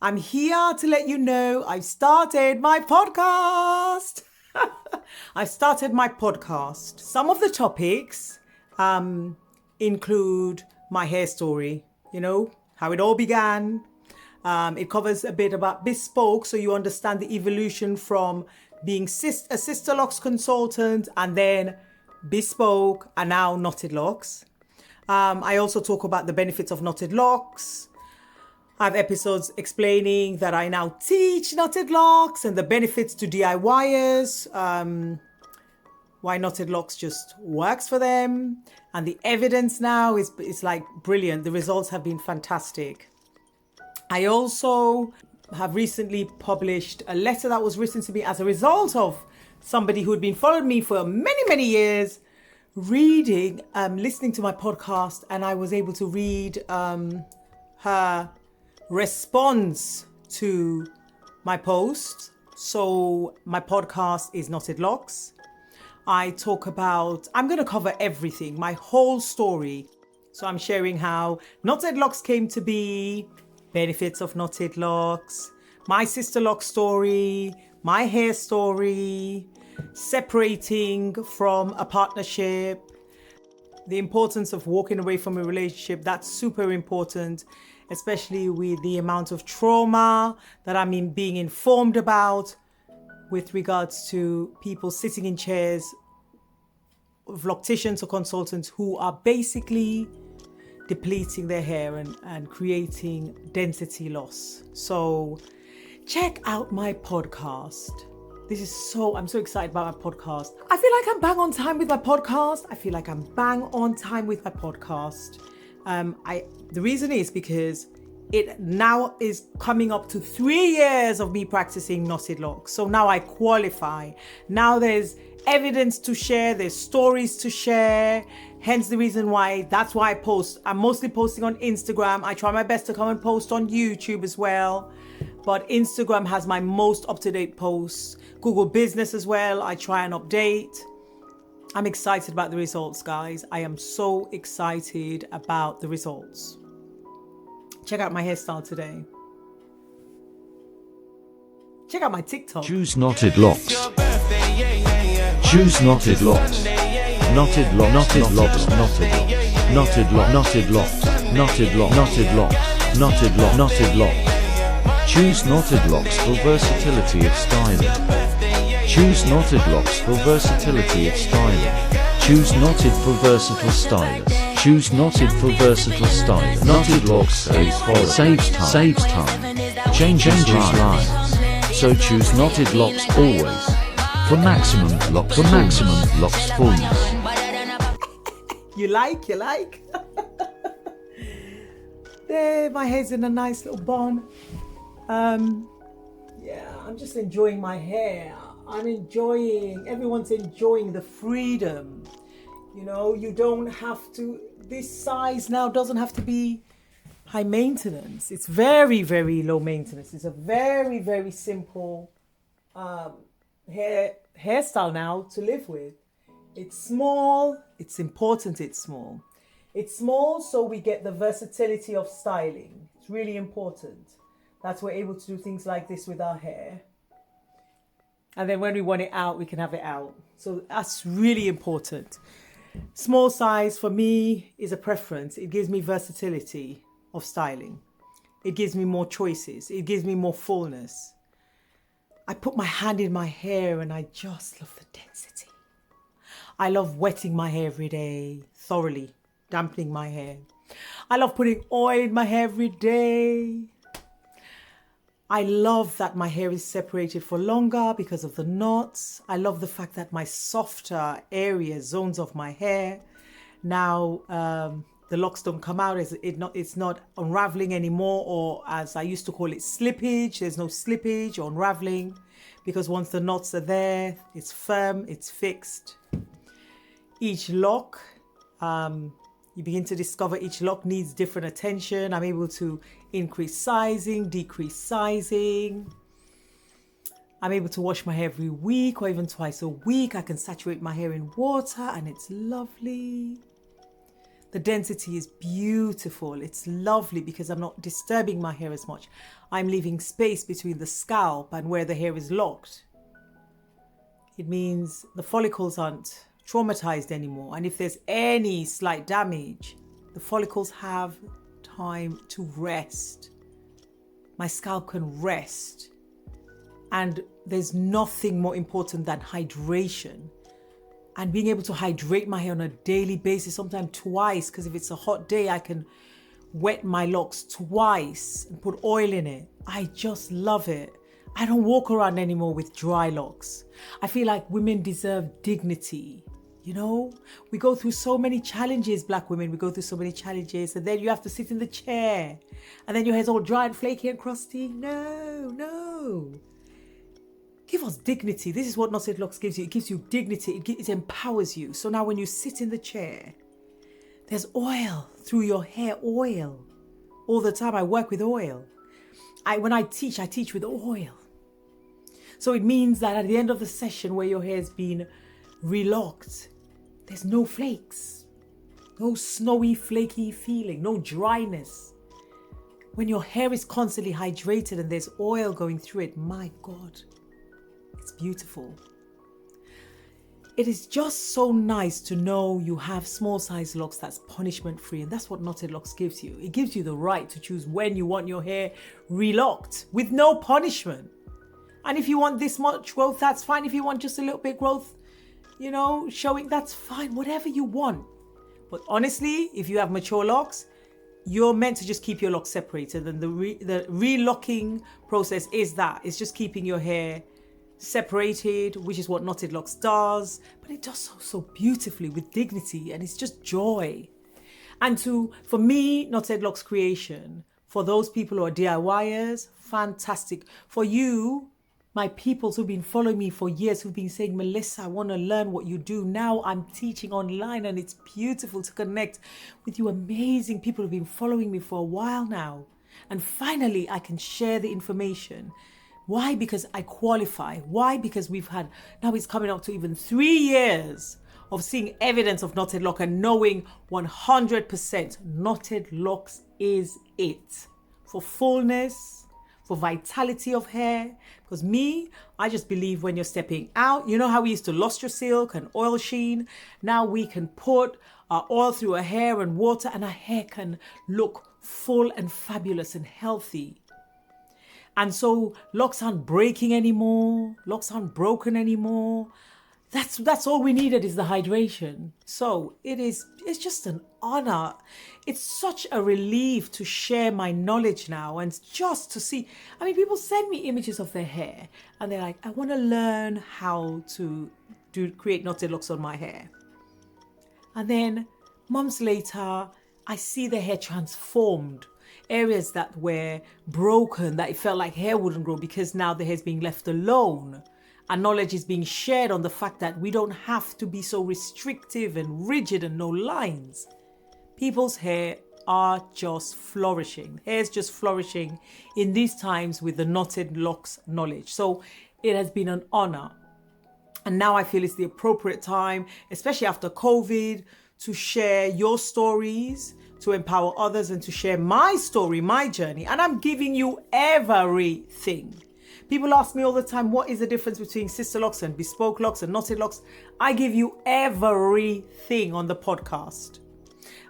I'm here to let you know I've started my podcast. I've started my podcast. Some of the topics include my hair story, how it all began. It covers a bit about bespoke, so you understand the evolution from being a Sisterlocks Consultant and then bespoke and now knotted locks. I also talk about the benefits of knotted locks. I have episodes explaining that I now teach knotted locks and the benefits to DIYers, why knotted locks just works for them. And the evidence now is like brilliant. The results have been fantastic. I also have recently published a letter that was written to me as a result of somebody who had been following me for many, many years, listening to my podcast, and I was able to read her response to my post. So my podcast is Knotted Locks. I'm going to cover everything, my whole story. So I'm sharing how knotted locks came to be, benefits of knotted locks, my sister lock story, my hair story, separating from a partnership, the importance of walking away from a relationship. That's super important, especially with the amount of trauma that I'm being informed about with regards to people sitting in chairs of locticians or consultants who are basically depleting their hair and creating density loss. So check out my podcast. I'm so excited about my podcast. I feel like I'm bang on time with my podcast. The reason is because it now is coming up to 3 years of me practicing knotted locks. So now I qualify. Now there's evidence to share, there's stories to share. Hence the reason why, that's why I post. I'm mostly posting on Instagram. I try my best to come and post on YouTube as well. But Instagram has my most up-to-date posts. Google Business as well, I try and update. I'm excited about the results, guys. I am so excited about the results. Check out my hairstyle today. Check out my TikTok. Choose knotted locks. Choose knotted locks. Knotted locks. Knotted locks. Knotted locks. Knotted locks. Knotted locks. Knotted locks. Knotted locks. Knotted locks. Choose knotted locks for versatility of styling. Choose knotted locks for versatility of styling. Choose knotted for versatile stylists. Choose knotted for versatile stylists. Knotted locks saves time. Changes lives. So choose knotted locks always. For maximum locks fullness. You like? There, my hair's in a nice little bun. I'm just enjoying my hair. Everyone's enjoying the freedom. You don't have to, this size now doesn't have to be high maintenance. It's very, very low maintenance. It's a very, very simple hairstyle now to live with. It's small. It's important it's small. It's small so we get the versatility of styling. It's really important. That's we're able to do things like this with our hair. And then when we want it out, we can have it out. So that's really important. Small size for me is a preference. It gives me versatility of styling. It gives me more choices. It gives me more fullness. I put my hand in my hair and I just love the density. I love wetting my hair every day, thoroughly dampening my hair. I love putting oil in my hair every day. I love that my hair is separated for longer because of the knots. I love the fact that my softer areas, zones of my hair, now the locks don't come out. It's not unraveling anymore, or as I used to call it, slippage. There's no slippage or unraveling because once the knots are there, it's firm, it's fixed. Each lock, you begin to discover each lock needs different attention. I'm able to increase sizing, decrease sizing. I'm able to wash my hair every week or even twice a week. I can saturate my hair in water and it's lovely. The density is beautiful. It's lovely because I'm not disturbing my hair as much. I'm leaving space between the scalp and where the hair is locked. It means the follicles aren't traumatized anymore. And if there's any slight damage, the follicles have time to rest. My scalp can rest. And there's nothing more important than hydration. And being able to hydrate my hair on a daily basis, sometimes twice, because if it's a hot day, I can wet my locks twice and put oil in it. I just love it. I don't walk around anymore with dry locks. I feel like women deserve dignity. You know, we go through so many challenges, black women, we go through so many challenges, and then you have to sit in the chair, and then your hair's all dry and flaky and crusty. No. Give us dignity. This is what Knotted Locks gives you. It gives you dignity. It empowers you. So now when you sit in the chair, there's oil through your hair, oil. All the time I work with oil. When I teach with oil. So it means that at the end of the session where your hair has been relocked, there's no flakes, no snowy, flaky feeling, no dryness. When your hair is constantly hydrated and there's oil going through it, my God. It's beautiful. It is just so nice to know you have small size locks that's punishment free, and that's what Knotted Locks gives you. It gives you the right to choose when you want your hair relocked with no punishment. And if you want this much growth, that's fine. If you want just a little bit growth, showing, that's fine. Whatever you want. But honestly, if you have mature locks, you're meant to just keep your locks separated, and the relocking process is that. It's just keeping your hair separated, which is what Knotted Locks does, but it does so beautifully with dignity, and it's just joy. And for me, Knotted Locks creation, for those people who are DIYers, fantastic. For you, my peoples who've been following me for years, who've been saying, Melissa, I want to learn what you do. Now I'm teaching online, and it's beautiful to connect with you amazing people who've been following me for a while now. And finally, I can share the information. Why? Because I qualify. Why? Because now it's coming up to even 3 years of seeing evidence of Knotted Lock and knowing 100% Knotted Locks is it. For fullness, for vitality of hair. Because I just believe when you're stepping out, you know how we used to lustre silk and oil sheen? Now we can put our oil through our hair and water, and our hair can look full and fabulous and healthy. And so locks aren't breaking anymore. Locks aren't broken anymore. That's all we needed is the hydration. So it's just an honor. It's such a relief to share my knowledge now, and just to see. People send me images of their hair and they're like, I want to learn how to create knotted locks on my hair. And then months later, I see their hair transformed. Areas that were broken, that it felt like hair wouldn't grow, because now the hair's being left alone. And knowledge is being shared on the fact that we don't have to be so restrictive and rigid and no lines. People's hair are just flourishing. Hair's just flourishing in these times with the Knotted Locks knowledge. So it has been an honor. And now I feel it's the appropriate time, especially after COVID, to share your stories, to empower others, and to share my story, my journey. And I'm giving you everything. People ask me all the time, what is the difference between Sisterlocks and Bespoke Locks and Knotted Locks? I give you everything on the podcast.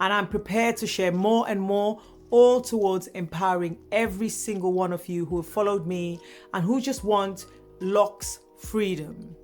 And I'm prepared to share more and more, all towards empowering every single one of you who have followed me and who just want locks freedom.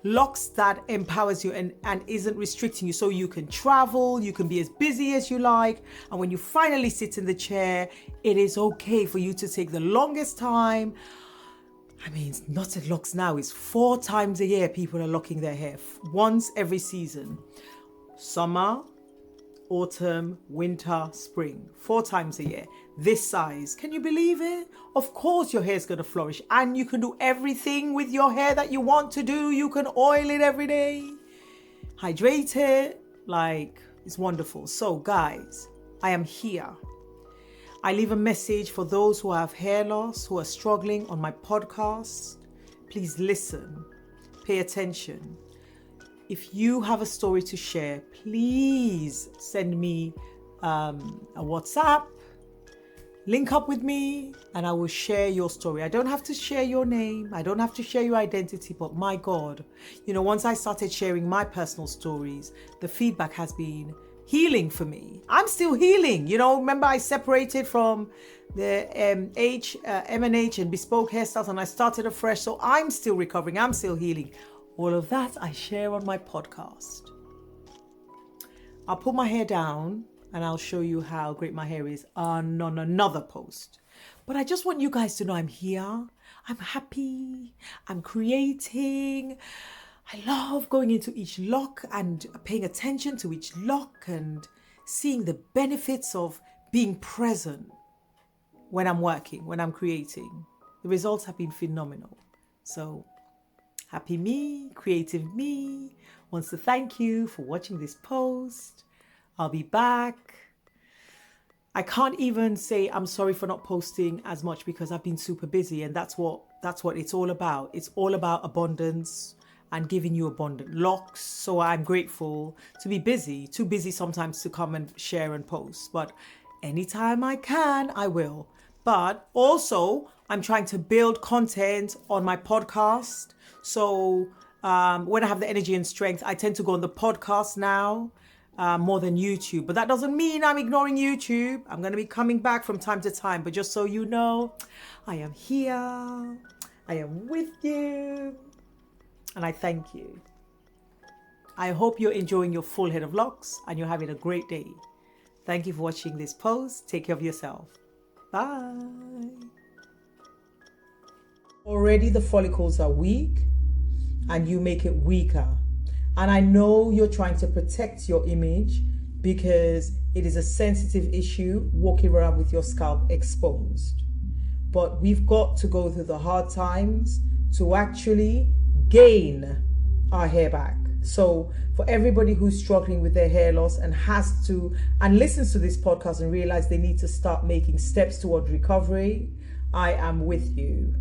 Locks that empowers you and isn't restricting you, so you can travel, you can be as busy as you like. And when you finally sit in the chair, it is okay for you to take the longest time. Knotted Locks now is 4 times a year people are locking their hair. Once every season. Summer, autumn, winter, spring. 4 times a year. This size. Can you believe it? Of course your hair is going to flourish, and you can do everything with your hair that you want to do. You can oil it every day, hydrate it, it's wonderful. So guys, I am here. I leave a message for those who have hair loss, who are struggling on my podcast. Please listen, pay attention. if you have a story to share, please send me a WhatsApp, link up with me, and I will share your story. I don't have to share your name. I don't have to share your identity, but my God, once I started sharing my personal stories, the feedback has been healing for me. I'm still healing. Remember I separated from the M&H and Bespoke Hairstyles, and I started afresh. So I'm still recovering. I'm still healing. All of that I share on my podcast. I'll put my hair down and I'll show you how great my hair is on another post. But I just want you guys to know I'm here. I'm happy. I'm creating. I love going into each lock and paying attention to each lock and seeing the benefits of being present when I'm working, when I'm creating. The results have been phenomenal. So happy me, creative me, wants to thank you for watching this post. I'll be back. I can't even say I'm sorry for not posting as much because I've been super busy, and that's what it's all about. It's all about abundance and giving you abundant locks. So I'm grateful to be busy, too busy sometimes to come and share and post, but anytime I can, I will. But also I'm trying to build content on my podcast. So when I have the energy and strength, I tend to go on the podcast now. More than YouTube, but that doesn't mean I'm ignoring YouTube. I'm going to be coming back from time to time, but just so you know, I am here, I am with you, and I thank you. I hope you're enjoying your full head of locks and you're having a great day. Thank you for watching this post. Take care of yourself. Bye. Already the follicles are weak and you make it weaker. And I know you're trying to protect your image because it is a sensitive issue walking around with your scalp exposed. But we've got to go through the hard times to actually gain our hair back. So for everybody who's struggling with their hair loss and listens to this podcast and realize they need to start making steps toward recovery, I am with you.